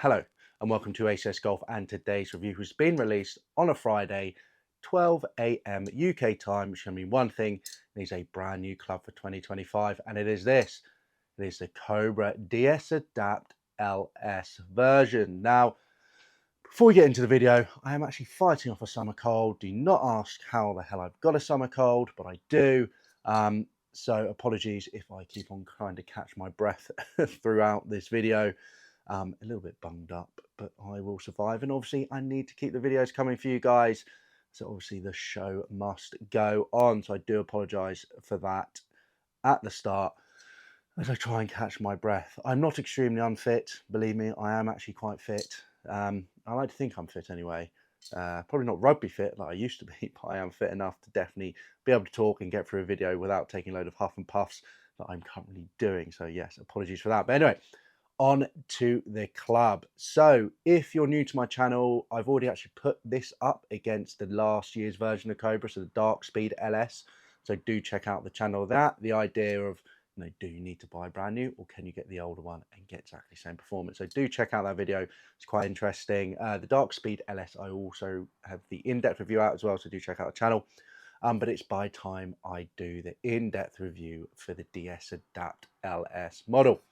Hello and welcome to ACS Golf, and today's review has been released on a Friday, 12 a.m. UK time, which can mean one thing: it is a brand new club for 2025, and it is this. It is the Cobra DS Adapt LS version. Now, before we get into the video, I am actually fighting off a summer cold. Do not ask how the hell I've got a summer cold, but I do. So apologies if I keep on trying to catch my breath throughout this video. A little bit bunged up, but I will survive. And obviously, I need to keep the videos coming for you guys. So obviously, the show must go on. So I do apologise for that at the start as I try and catch my breath. I'm not extremely unfit. Believe me, I am actually quite fit. I like to think I'm fit anyway. Probably not rugby fit like I used to be, but I am fit enough to definitely be able to talk and get through a video without taking a load of huff and puffs that I'm currently doing. So yes, apologies for that. But anyway, on to the club. So if you're new to my channel, I've already actually put this up against the last year's version of Cobra, so the Darkspeed LS. So do check out the channel. The idea of, do you need to buy brand new, or can you get the older one and get exactly the same performance? So do check out that video. It's quite interesting. The Darkspeed LS, I also have the in-depth review out as well, so do check out the channel. But it's by time I do the in-depth review for the DS Adapt LS model.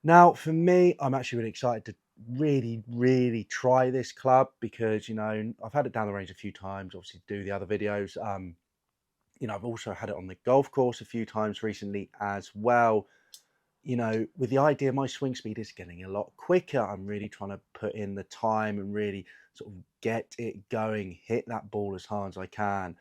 Now, for me, I'm actually really excited to really try this club because, I've had it down the range a few times, obviously do the other videos. I've also had it on the golf course a few times recently as well. With the idea, my swing speed is getting a lot quicker. I'm really trying to put in the time and really sort of get it going, hit that ball as hard as I can.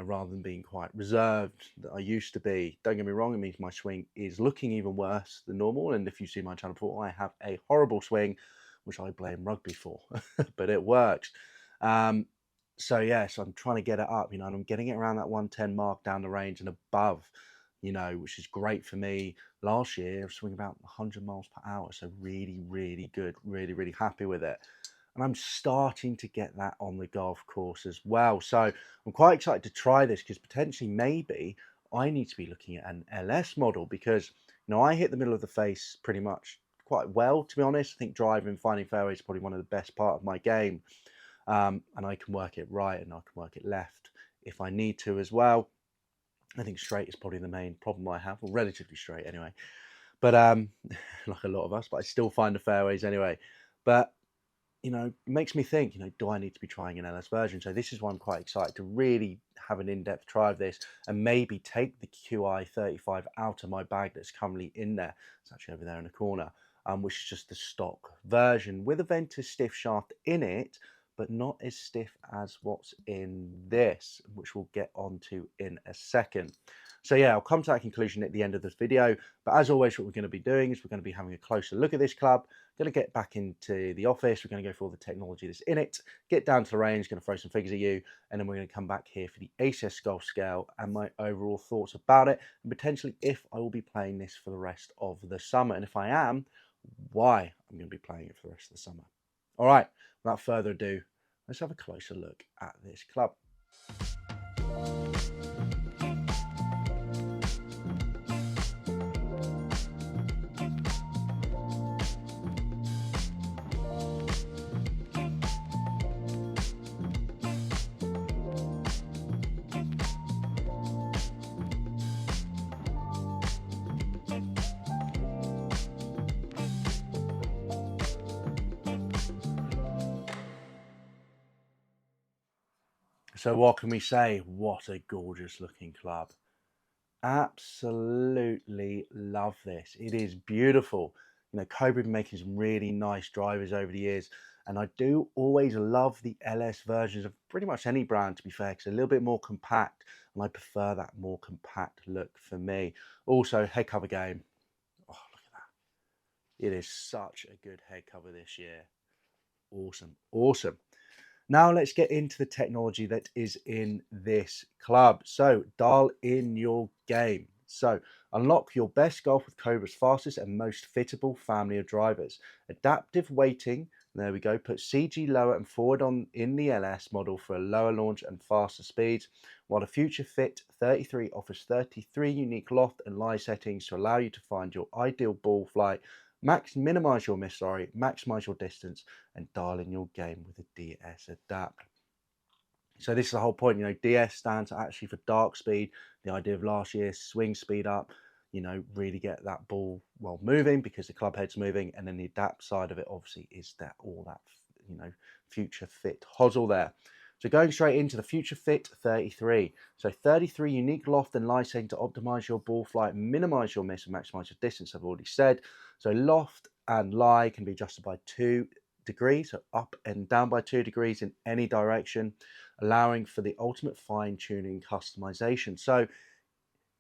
Rather than being quite reserved that I used to be. Don't get me wrong, it means my swing is looking even worse than normal. And if you see my channel before, I have a horrible swing, which I blame rugby for, but it works. So I'm trying to get it up, and I'm getting it around that 110 mark down the range and above, which is great for me. Last year, I was swinging about 100 miles per hour. So really good, really happy with it. And I'm starting to get that on the golf course as well. So I'm quite excited to try this because potentially maybe I need to be looking at an LS model because, I hit the middle of the face pretty much quite well, to be honest. I think driving, finding fairways is probably one of the best part of my game. And I can work it right and I can work it left if I need to as well. I think straight is probably the main problem I have, or relatively straight anyway. But like a lot of us, but I still find the fairways anyway. But it makes me think, do I need to be trying an LS version? So this is why I'm quite excited to really have an in-depth try of this and maybe take the QI35 out of my bag that's currently in there. It's actually over there in the corner, which is just the stock version with a Ventus stiff shaft in it, but not as stiff as what's in this, which we'll get onto in a second. So yeah, I'll come to that conclusion at the end of this video. But as always, what we're going to be doing is we're going to be having a closer look at this club. Going to get back into the office. We're going to go through all the technology that's in it, get down to the range, going to throw some figures at you, and then we're going to come back here for the ACS Golf Scale and my overall thoughts about it, and potentially if I will be playing this for the rest of the summer. And if I am, why I'm going to be playing it for the rest of the summer. All right, without further ado, let's have a closer look at this club. So what can we say? What a gorgeous looking club. Absolutely love this. It is beautiful. Cobra have been making some really nice drivers over the years, and I do always love the LS versions of pretty much any brand, to be fair, because a little bit more compact, and I prefer that more compact look for me. Also, head cover game. Oh, look at that. It is such a good head cover this year. Awesome. Now let's get into the technology that is in this club. So dial in your game. So unlock your best golf with Cobra's fastest and most fittable family of drivers. Adaptive weighting, there we go, put CG lower and forward in the LS model for a lower launch and faster speeds, while the Future Fit 33 offers 33 unique loft and lie settings to allow you to find your ideal ball flight Minimize your miss, maximize your distance, and dial in your game with the DS Adapt. So this is the whole point, DS stands actually for dark speed, the idea of last year's swing speed up, really get that ball moving because the club head's moving, and then the adapt side of it obviously is that future fit hosel there. So going straight into the Future Fit 33. So 33 unique loft and lie setting to optimize your ball flight, minimize your miss and maximize your distance, I've already said. So loft and lie can be adjusted by 2 degrees, so up and down by 2 degrees in any direction, allowing for the ultimate fine-tuning customization. So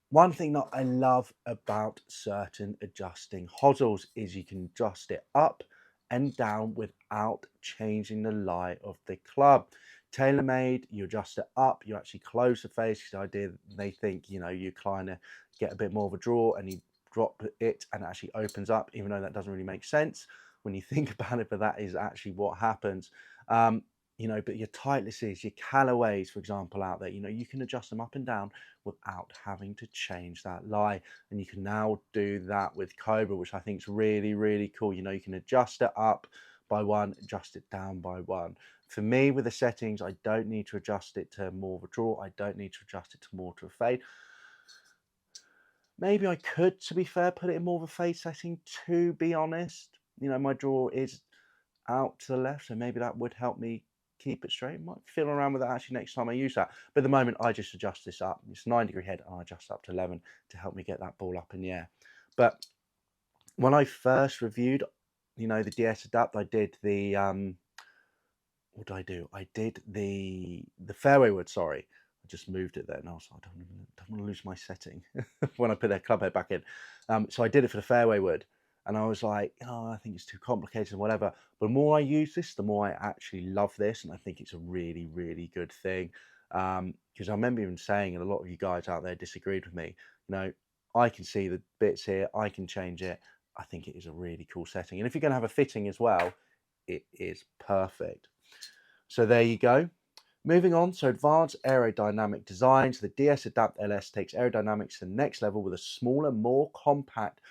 one thing that I love about certain adjusting hosels is you can adjust it up and down without changing the lie of the club. TaylorMade, you adjust it up, you actually close the face. The idea they think, you kind of get a bit more of a draw and you drop it and it actually opens up, even though that doesn't really make sense when you think about it, but that is actually what happens. But your Tightlesses, your Callaways, for example, out there, you can adjust them up and down without having to change that lie. And you can now do that with Cobra, which I think is really, really cool. You can adjust it up by 1, adjust it down by 1. For me, with the settings, I don't need to adjust it to more of a draw. I don't need to adjust it to more to a fade. Maybe I could, to be fair, put it in more of a fade setting, to be honest. My draw is out to the left, so maybe that would help me keep it straight. Might fiddle around with that actually next time I use that. But at the moment, I just adjust this up. It's 9-degree head, and I adjust up to 11 to help me get that ball up in the air. But when I first reviewed, the DS Adapt, I did the what did I do? I did the fairway wood. Sorry, I just moved it there, and I was like, I don't want to lose my setting when I put that club head back in. So I did it for the fairway wood. And I was like, I think it's too complicated and whatever. But the more I use this, the more I actually love this. And I think it's a really, really good thing. Because I remember even saying, and a lot of you guys out there disagreed with me, I can see the bits here. I can change it. I think it is a really cool setting. And if you're going to have a fitting as well, it is perfect. So there you go. Moving on, so advanced aerodynamic design. So the DS Adapt LS takes aerodynamics to the next level with a smaller, more compact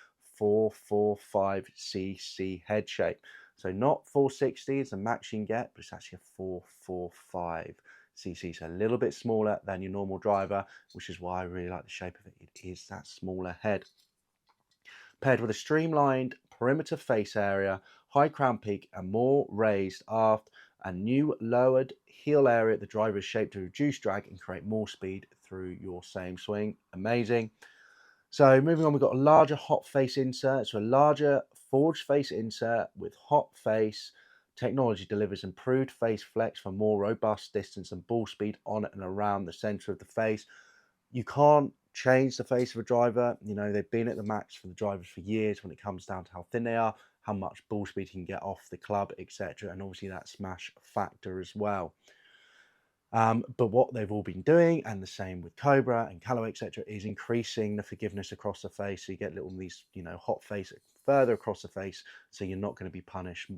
445cc head shape. So not 460 is the max you can get, but it's actually a 445cc, so a little bit smaller than your normal driver, which is why I really like the shape of it. It is that smaller head. Paired with a streamlined perimeter face area, high crown peak, and more raised aft, and new lowered heel area, the driver is shaped to reduce drag and create more speed through your same swing. Amazing. So moving on, we've got a larger hot face insert. So a larger forged face insert with hot face technology delivers improved face flex for more robust distance and ball speed on and around the center of the face. You can't change the face of a driver. They've been at the max for the drivers for years when it comes down to how thin they are, how much ball speed you can get off the club, etc. And obviously that smash factor as well. But what they've all been doing, and the same with Cobra and Callaway, etc., is increasing the forgiveness across the face. So you get these, hot face further across the face. So you're not going to be punished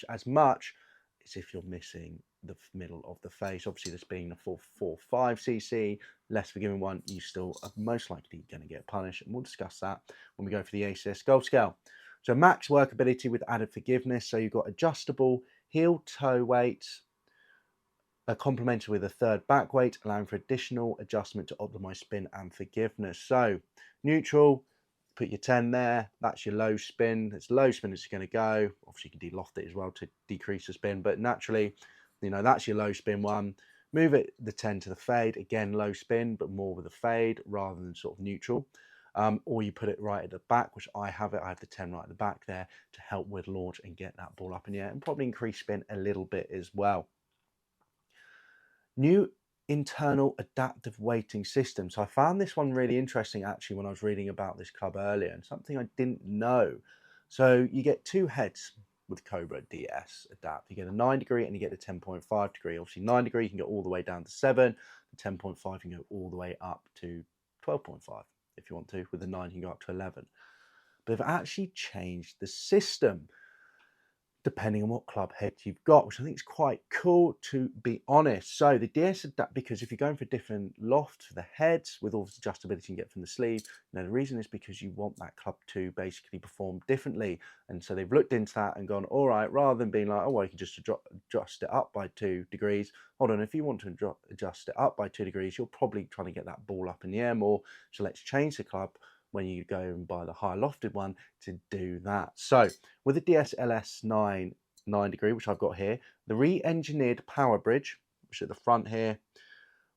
as much as if you're missing the middle of the face. Obviously, this being the 445cc, less forgiving one, you still are most likely going to get punished. And we'll discuss that when we go for the ACS Golf Scale. So max workability with added forgiveness. So you've got adjustable heel toe weights, complemented with a third back weight, allowing for additional adjustment to optimize spin and forgiveness. So neutral, put your 10 there. That's your low spin. It's low spin as you're going to go. Obviously, you can de-loft it as well to decrease the spin, but naturally, that's your low spin one. Move it the 10 to the fade. Again, low spin, but more with a fade rather than sort of neutral. Or you put it right at the back, which I have it. I have the 10 right at the back there to help with launch and get that ball up in the air, and probably increase spin a little bit as well. New internal adaptive weighting system. So I found this one really interesting actually when I was reading about this club earlier, and something I didn't know. So you get 2 heads with Cobra DS Adapt. You get a 9-degree and you get a 10.5 degree. Obviously 9-degree you can go all the way down to 7. The 10.5 you can go all the way up to 12.5 if you want to. With the 9 you can go up to 11. But they've actually changed the system. depending on what club head you've got, which I think is quite cool, to be honest. So the DS Adapt, because if you're going for different lofts for the heads with all the adjustability you can get from the sleeve, the reason is because you want that club to basically perform differently. And so they've looked into that and gone, all right, rather than being like, oh, well, you can just adjust it up by 2 degrees. Hold on, if you want to adjust it up by 2 degrees, you're probably trying to get that ball up in the air more. So let's change the club when you go and buy the higher lofted one to do that. So with the DS LS 9 degree, which I've got here, the re-engineered power bridge, which is at the front here,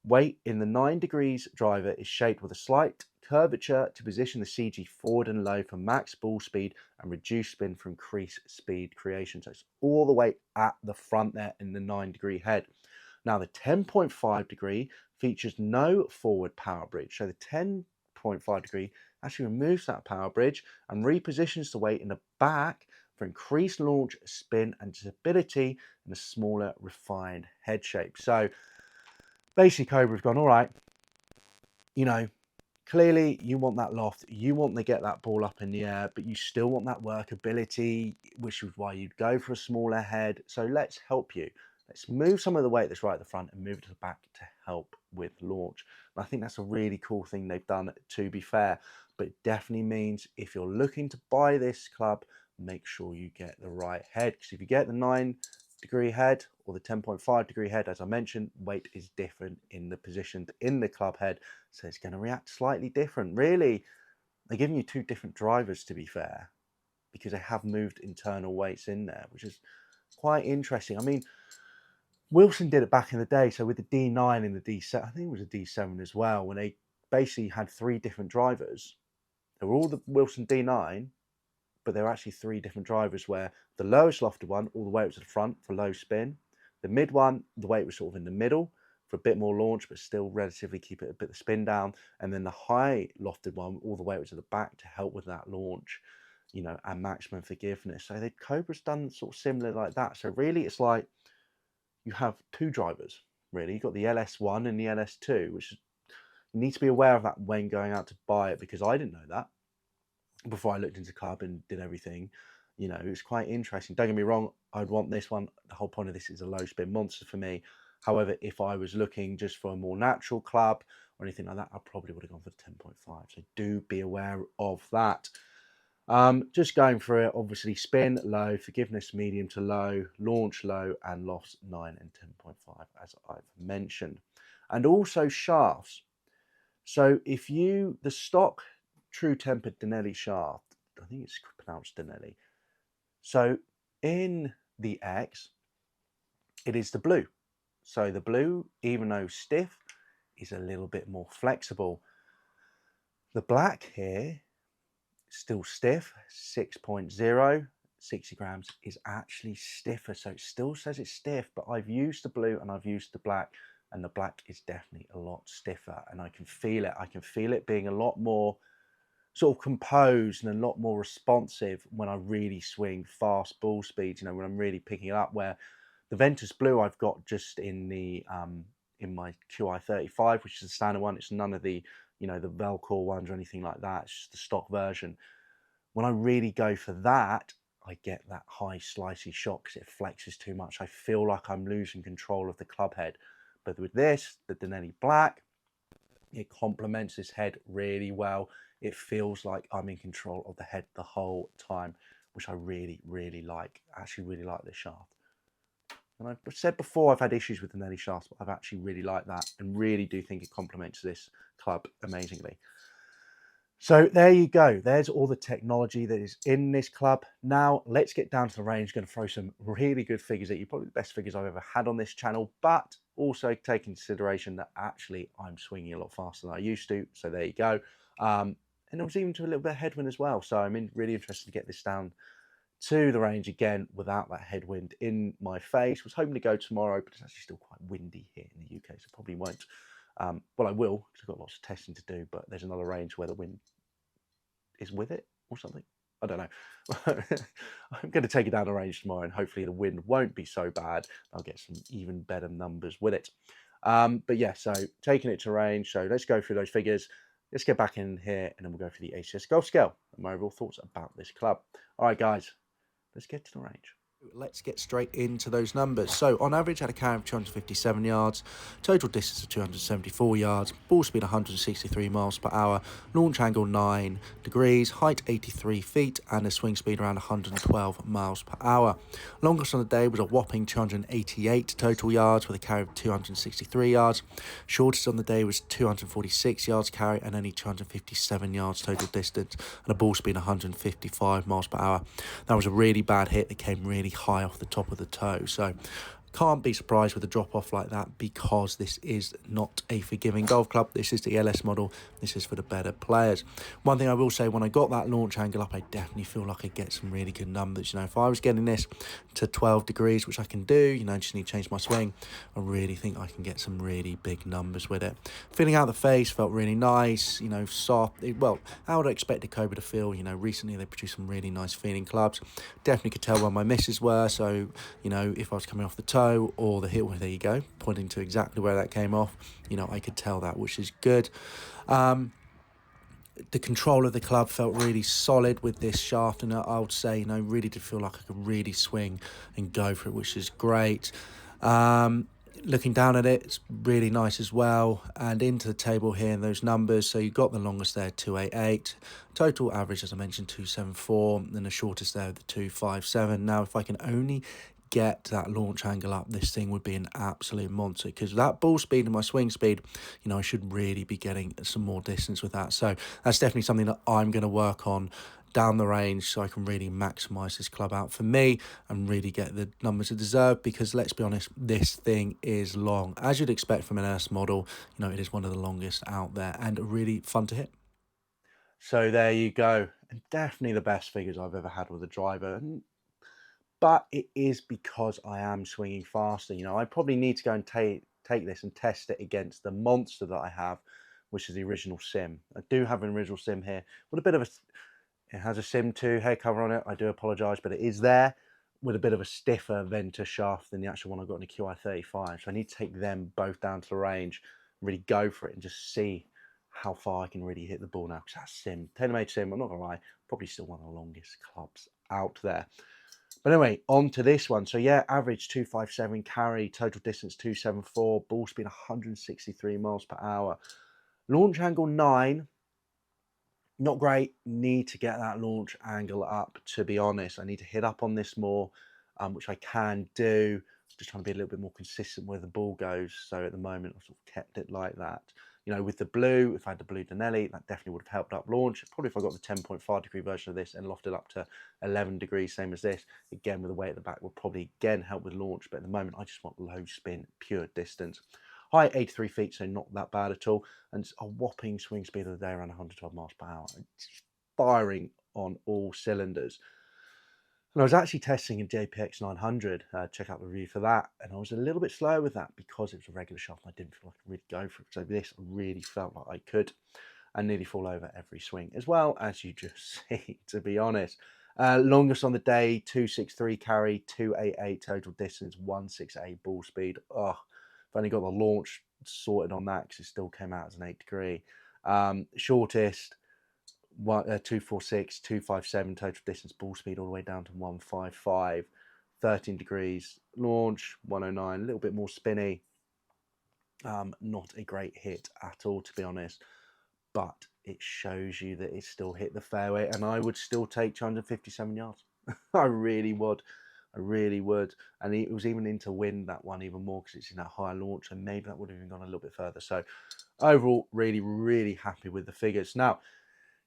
weight in the 9 degrees driver is shaped with a slight curvature to position the CG forward and low for max ball speed and reduce spin for increased speed creation. So it's all the way at the front there in the 9 degree head. Now the 10.5 degree features no forward power bridge. So the 10.5 degree actually removes that power bridge and repositions the weight in the back for increased launch, spin and stability in a smaller refined head shape. So basically Cobra's gone, all right, clearly you want that loft, you want to get that ball up in the air, but you still want that workability, which is why you'd go for a smaller head. So let's help you. Let's move some of the weight that's right at the front and move it to the back to help with launch. And I think that's a really cool thing they've done, to be fair. But it definitely means if you're looking to buy this club, make sure you get the right head. Because if you get the 9 degree head or the 10.5 degree head, as I mentioned, weight is different in the position in the club head. So it's going to react slightly different. Really, they're giving you 2 different drivers, to be fair, because they have moved internal weights in there, which is quite interesting. I mean, Wilson did it back in the day. So with the D9 and the D7, I think it was a D7 as well, when they basically had 3 different drivers. They were all the Wilson D9, but there were actually 3 different drivers, where the lowest lofted one, all the way up to the front for low spin. The mid one, the weight was sort of in the middle for a bit more launch, but still relatively keep it a bit of spin down. And then the high lofted one, all the way up to the back to help with that launch, and maximum forgiveness. So the Cobra's done sort of similar like that. So really it's like you have 2 drivers, really. You've got the LS1 and the LS2, which you need to be aware of that when going out to buy it, because I didn't know that before I looked into club and did everything. It was quite interesting. Don't get me wrong, I'd want this one. The whole point of this is a low spin monster for me. However, if I was looking just for a more natural club or anything like that, I probably would have gone for the 10.5. So do be aware of that. Just going through it, obviously spin low, forgiveness medium to low, launch low, and loss 9 and 10.5, as I've mentioned. And also shafts. So if the stock true tempered Denelli shaft, I think it's pronounced Denelli. So in the X, it is the blue. So the blue, even though stiff, is a little bit more flexible. The black here, still stiff, 6.0, 60 grams, is actually stiffer. So it still says it's stiff, but I've used the blue and I've used the black, and the black is definitely a lot stiffer, and I can feel it. I can feel it being a lot more sort of composed and a lot more responsive when I really swing fast ball speeds, when I'm really picking it up, where the Ventus Blue I've got just in the in my QI35, which is the standard one. It's none of the the Velcor ones or anything like that. It's just the stock version. When I really go for that, I get that high slicey shot because it flexes too much. I feel like I'm losing control of the club head. But with this, the Denelli Black, it complements this head really well. It feels like I'm in control of the head the whole time, which I really, really like. I actually really like this shaft. And I've said before I've had issues with the Denelli shafts, but I've actually really liked that and really do think it complements this club amazingly. So there you go. There's all the technology that is in this club. Now let's get down to the range. Going to throw some really good figures at you, probably the best figures I've ever had on this channel, but also take into consideration that actually I'm swinging a lot faster than I used to. So there you go. And I was even to a little bit of headwind as well. So I'm really interested to get this down to the range again without that headwind in my face. Was hoping to go tomorrow, but it's actually still quite windy here in the UK, so probably won't. Well, I will, because I've got lots of testing to do, but there's another range where the wind is with it or something. I don't know. I'm going to take it down the range tomorrow, and hopefully the wind won't be so bad. I'll get some even better numbers with it. But yeah, so taking it to range. So let's go through those figures. Let's get back in here, and then we'll go through the ACS golf scale and my overall thoughts about this club. All right, guys, let's get to the range. Let's get straight into those numbers. So on average, had a carry of 257 yards, total distance of 274 yards, ball speed 163 miles per hour, launch angle 9 degrees, height 83 feet, and a swing speed around 112 miles per hour. Longest on the day was a whopping 288 total yards with a carry of 263 yards. Shortest on the day was 246 yards carry and only 257 yards total distance, and a ball speed 155 miles per hour. That was a really bad hit that came really high off the top of the toe, so can't be surprised with a drop off like that, because this is not a forgiving golf club. This is the LS model. This is for the better players. One thing I will say, when I got that launch angle up, I definitely feel like I get some really good numbers. You know, if I was getting this to 12 degrees, which I can do, you know, just need to change my swing, I really think I can get some really big numbers with it. Feeling out the face felt really nice, you know, soft. Well, how would I expect a Cobra to feel? You know, recently they produced some really nice feeling clubs. Definitely could tell where my misses were. So, you know, if I was coming off the toe or the heel, well, there you go, pointing to exactly where that came off, you know, I could tell that, which is good. The control of the club felt really solid with this shaft, and I would say, you know, really did feel like I could really swing and go for it, which is great. Looking down at it, it's really nice as well. And into the table here, and those numbers, so you got the longest there, 288. Total average, as I mentioned, 274, and the shortest there, the 257. Now, if I can only get that launch angle up, this thing would be an absolute monster, because that ball speed and my swing speed, you know, I should really be getting some more distance with that. So that's definitely something that I'm going to work on down the range, so I can really maximize this club out for me and really get the numbers it deserve, because let's be honest, this thing is long, as you'd expect from an LS model. You know, it is one of the longest out there and really fun to hit. So there you go, and definitely the best figures I've ever had with a driver. But it is because I am swinging faster. You know, I probably need to go and take this and test it against the monster that I have, which is the original sim. I do have an original sim here with a bit of a, it has a sim 2 head cover on it. I do apologise, but it is there with a bit of a stiffer venter shaft than the actual one I got in the QI35. So I need to take them both down to the range, really go for it, and just see how far I can really hit the ball now. Because that sim, TaylorMade sim, I'm not gonna lie, probably still one of the longest clubs out there. But anyway, on to this one. So yeah, average 257 carry, total distance 274, ball speed 163 miles per hour. Launch angle 9, not great. Need to get that launch angle up, to be honest. I need to hit up on this more, which I can do. Just trying to be a little bit more consistent where the ball goes. So at the moment, I've sort of kept it like that. You know, with the blue, if I had the blue Denelli, that definitely would have helped up launch. Probably if I got the 10.5 degree version of this and lofted up to 11 degrees, same as this, again, with the weight at the back, would probably, again, help with launch. But at the moment, I just want low spin, pure distance. Height 83 feet, so not that bad at all. And a whopping swing speed of the day around 112 miles per hour. It's firing on all cylinders. And I was actually testing a JPX 900, check out the review for that, and I was a little bit slow with that because it was a regular shaft and I didn't feel like I could really go for it. So this, I really felt like I could, and nearly fall over every swing, as well as you just see, to be honest. Longest on the day, 263 carry, 288 total distance, 168 ball speed. Oh, I've only got the launch sorted on that because it still came out as an 8 degree. Shortest, 246, 257 total distance, ball speed all the way down to 155, 13 degrees, launch 109, a little bit more spinny. Not a great hit at all, to be honest, but it shows you that it still hit the fairway, and I would still take 257 yards. I really would. I really would. And it was even into wind, that one, even more, because it's in that higher launch, and maybe that would have even gone a little bit further. So overall, really, really happy with the figures. Now,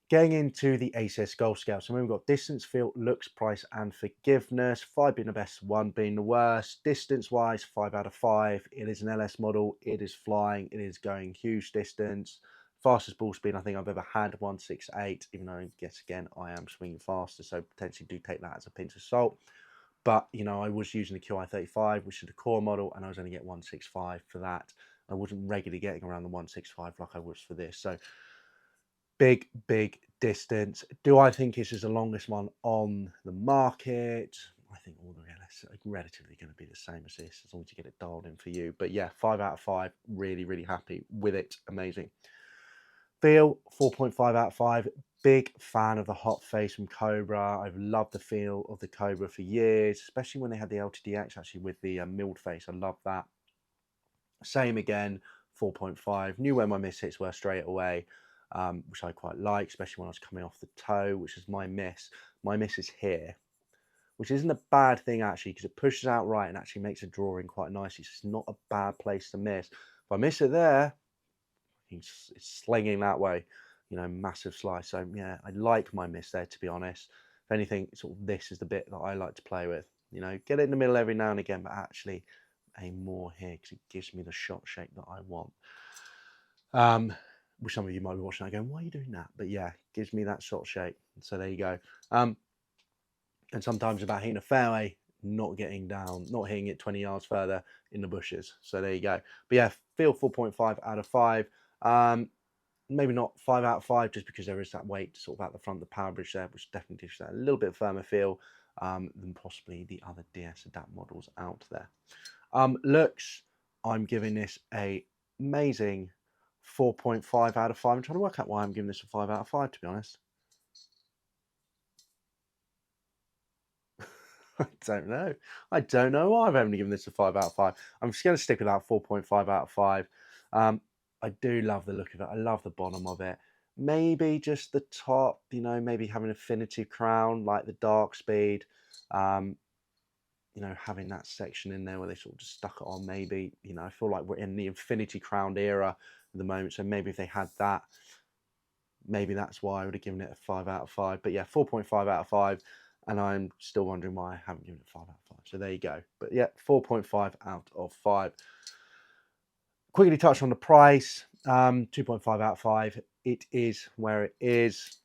getting into the ACS Golf Scale. So we've got distance, feel, looks, price, and forgiveness. 5 being the best, 1 being the worst. Distance-wise, 5 out of 5. It is an LS model. It is flying. It is going huge distance. Fastest ball speed I think I've ever had, 168, even though, guess again, I am swinging faster, so potentially do take that as a pinch of salt. But, you know, I was using the QI35, which is the core model, and I was only getting 165 for that. I wasn't regularly getting around the 165 like I was for this. So big distance. Do I think this is the longest one on the market? I think all the LS are relatively going to be the same as this, as long as you get it dialed in for you. But yeah, 5 out of 5. Really, really happy with it. Amazing. Feel 4.5 out of 5. Big fan of the hot face from Cobra. I've loved the feel of the Cobra for years, especially when they had the LTDX actually with the milled face. I love that. Same again, 4.5. Knew where my miss hits were straight away, which I quite like, especially when I was coming off the toe, which is my miss. My miss is here, which isn't a bad thing actually, because it pushes out right and actually makes a drawing quite nicely. So it's not a bad place to miss. If I miss it there, it's slinging that way, you know, massive slice. So yeah, I like my miss there, to be honest. If anything, sort of this is the bit that I like to play with. You know, get it in the middle every now and again, but actually aim more here because it gives me the shot shape that I want. Which some of you might be watching and going, why are you doing that? But yeah, gives me that shot shape. So there you go. And sometimes about hitting a fairway, not getting down, not hitting it 20 yards further in the bushes. So there you go. But yeah, feel 4.5 out of 5. Maybe not 5 out of 5, just because there is that weight sort of at the front of the power bridge there, which definitely gives that a little bit firmer feel than possibly the other DS Adapt models out there. Looks, I'm giving this a amazing 4.5 out of 5. I'm trying to work out why I'm giving this a 5 out of 5, to be honest. I don't know. I don't know why I've only given this a 5 out of 5. I'm just going to stick with that 4.5 out of 5. I do love the look of it. I love the bottom of it. Maybe just the top, you know, maybe having an affinity crown like the Darkspeed. You know, having that section in there where they sort of just stuck it on, maybe, you know, I feel like we're in the infinity crowned era at the moment. So maybe if they had that, maybe that's why I would have given it a 5 out of 5. But yeah, 4.5 out of 5. And I'm still wondering why I haven't given it 5 out of 5. So there you go. But yeah, 4.5 out of 5. Quickly touch on the price. 2.5 out of 5. It is where it is.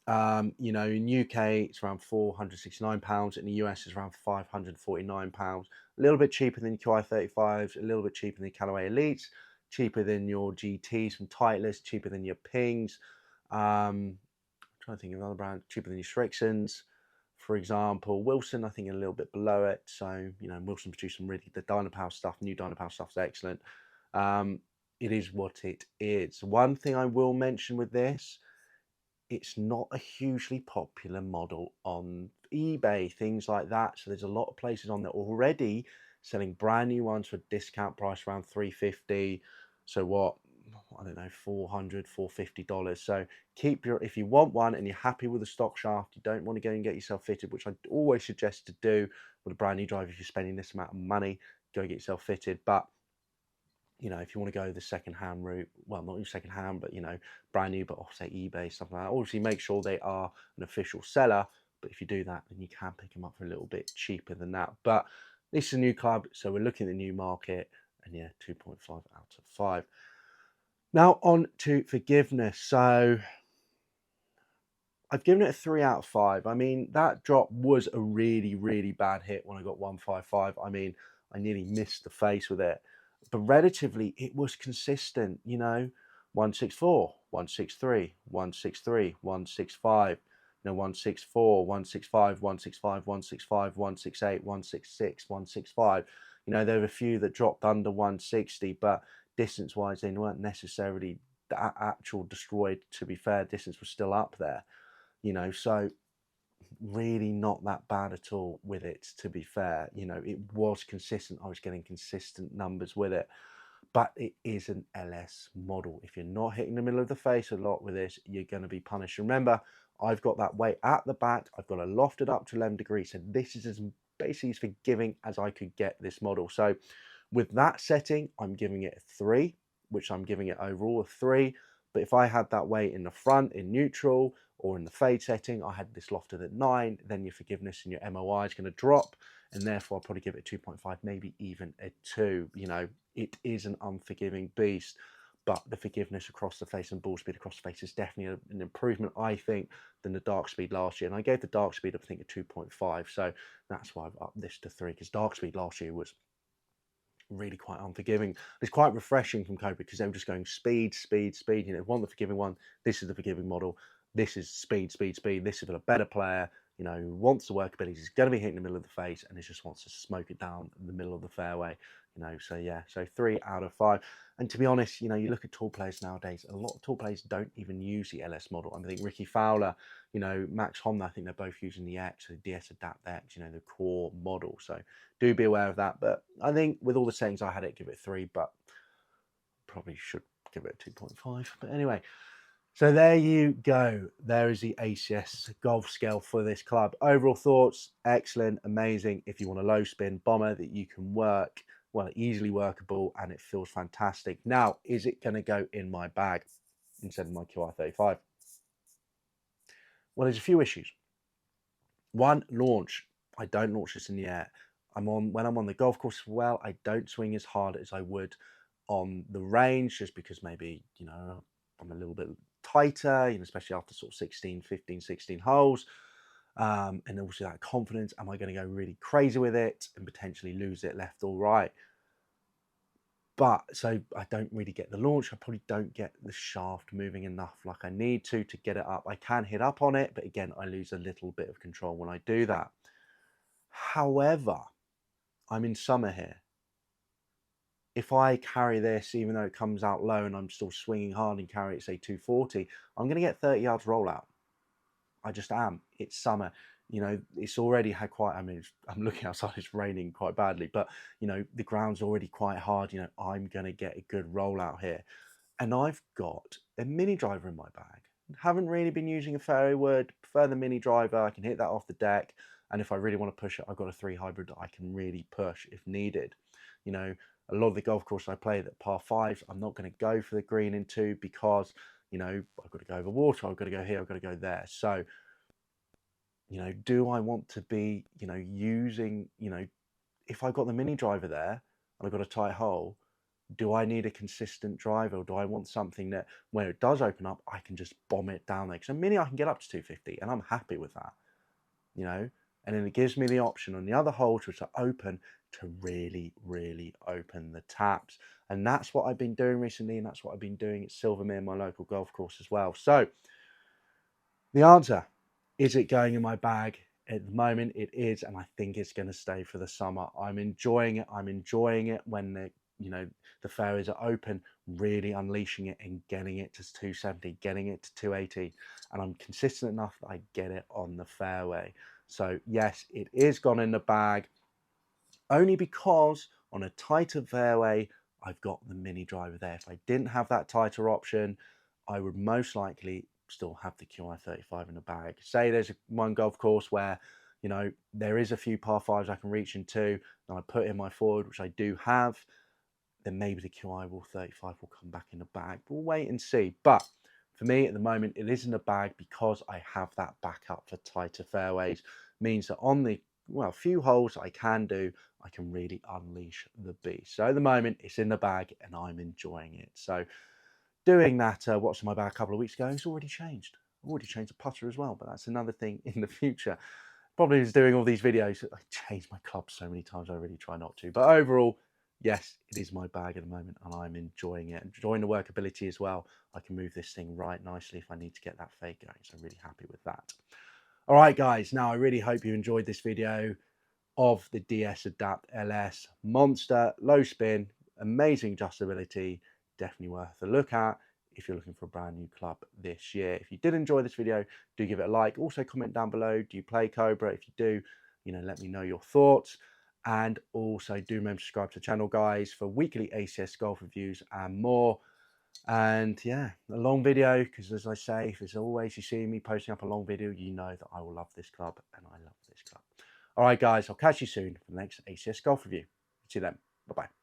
You know, in UK it's around £469. In the US it's around £549. A little bit cheaper than QI35s, a little bit cheaper than the Callaway Elites, cheaper than your GTs from Titleist, cheaper than your Pings. I'm trying to think of another brand, cheaper than your Strixons, for example. Wilson, I think, a little bit below it. So, you know, Wilson produced some really, the Dynapower stuff, new Dynapower stuff is excellent. It is what it is. One thing I will mention with this, it's not a hugely popular model on eBay, things like that. So there's a lot of places on there already selling brand new ones for a discount price around $350. So what, I don't know, $400, $450. So keep your, if you want one and you're happy with the stock shaft, you don't want to go and get yourself fitted, which I always suggest to do with a brand new drive. If you're spending this amount of money, go get yourself fitted. But you know, if you want to go the second-hand route, well, not second-hand, but, you know, brand new, but off, say, eBay, stuff like that, obviously make sure they are an official seller. But if you do that, then you can pick them up for a little bit cheaper than that. But this is a new club, so we're looking at the new market, and yeah, 2.5 out of 5. Now on to forgiveness. So I've given it a 3 out of 5. I mean, that drop was a really, really bad hit when I got 155. I mean, I nearly missed the face with it. But relatively, it was consistent, you know, 164, 163, 163, 165, you know, 164, 165, 165, 165, 168, 166, 165. You know, there were a few that dropped under 160, but distance-wise, they weren't necessarily the actual destroyed. To be fair, distance was still up there. You know, so really not that bad at all with it, to be fair. You know, it was consistent. I was getting consistent numbers with it, but it is an LS model. If you're not hitting the middle of the face a lot with this, you're going to be punished. Remember, I've got that weight at the back. I've got it lofted up to 11 degrees. So this is as basically as forgiving as I could get this model. So with that setting, I'm giving it a 3, which I'm giving it overall a 3. But if I had that weight in the front, in neutral, or in the fade setting, I had this lofted at 9, then your forgiveness and your MOI is going to drop, and therefore I'll probably give it 2.5, maybe even a 2. You know, it is an unforgiving beast, but the forgiveness across the face and ball speed across the face is definitely an improvement, I think, than the Darkspeed last year. And I gave the Darkspeed, I think, a 2.5, so that's why I've upped this to 3, because Darkspeed last year was really quite unforgiving. It's quite refreshing from Cobra because they were just going speed, speed, speed. You know, want the forgiving one, this is the forgiving model. This is speed, speed, speed. This is for a better player, you know, who wants the workability. He's going to be hitting the middle of the face and he just wants to smoke it down in the middle of the fairway. So yeah, so 3 out of 5. And to be honest, you look at tour players nowadays, a lot of tour players don't even use the LS model. I think Ricky Fowler, Max Honda, I think they're both using the X, the DS Adapt X, the core model. So do be aware of that. But I think with all the settings I had it, give it 3, but probably should give it a 2.5. But anyway, so there you go. There is the ACS golf scale for this club. Overall thoughts, excellent, amazing. If you want a low spin bomber that you can work, well, easily workable, and it feels fantastic. Now, is it going to go in my bag instead of my QI35? Well, there's a few issues. One, launch. I don't launch this in the air. When I'm on the golf course, well, I don't swing as hard as I would on the range, just because maybe, I'm a little bit tighter, especially after sort of 16 holes. And also that confidence, am I going to go really crazy with it and potentially lose it left or right? But so I don't really get the launch. I probably don't get the shaft moving enough like I need to get it up. I can hit up on it, but again, I lose a little bit of control when I do that. However, I'm in summer here. If I carry this, even though it comes out low and I'm still swinging hard and carry it, say 240, I'm going to get 30 yards rollout. I just am. It's summer. It's already had quite, I'm looking outside, it's raining quite badly, but, the ground's already quite hard. I'm going to get a good rollout here. And I've got a mini driver in my bag. Haven't really been using a fairway wood, prefer the mini driver. I can hit that off the deck. And if I really want to push it, I've got a 3 hybrid that I can really push if needed. A lot of the golf courses I play that par 5s, I'm not going to go for the green in 2 because, I've got to go over water, I've got to go here, I've got to go there. So, do I want to be, using, if I got the mini driver there and I've got a tight hole, do I need a consistent driver, or do I want something that when it does open up, I can just bomb it down there? Because a mini, I can get up to 250 and I'm happy with that, and then it gives me the option on the other holes which are open to really, really open the taps. And that's what I've been doing recently, and that's what I've been doing at Silvermere, my local golf course as well. So the answer, is it going in my bag? At the moment it is, and I think it's going to stay for the summer. I'm enjoying it. I'm enjoying it when the fairways are open, really unleashing it and getting it to 270, getting it to 280, and I'm consistent enough that I get it on the fairway. So yes, it is gone in the bag, only because on a tighter fairway, I've got the mini driver there. If I didn't have that tighter option, I would most likely still have the QI35 in the bag. Say there's one golf course where, there is a few par 5s I can reach into, and I put in my forward, which I do have, then maybe the QI35 will come back in the bag. We'll wait and see. But for me at the moment, it is in the bag because I have that backup for tighter fairways. Means that on the few holes I can do, I can really unleash the beast. So at the moment, it's in the bag and I'm enjoying it. So doing that, what's in my bag a couple of weeks ago, it's already changed. I've already changed the putter as well, but that's another thing in the future. Probably is doing all these videos. I change my club so many times, I really try not to. But overall, yes, it is my bag at the moment and I'm enjoying it. Enjoying the workability as well. I can move this thing right nicely if I need to get that fade going. So I'm really happy with that. All right, guys. Now, I really hope you enjoyed this video of the DS Adapt LS. Monster, low spin, amazing adjustability. Definitely worth a look at if you're looking for a brand new club this year. If you did enjoy this video, do give it a like. Also comment down below, do you play Cobra? If you do, let me know your thoughts. And also do remember to subscribe to the channel, guys, for weekly ACS golf reviews and more. And yeah, a long video, because as I say, if it's always you see me posting up a long video, you know that I will love this club and I love this club. All right, guys, I'll catch you soon for the next ACS golf review. See you then. Bye-bye.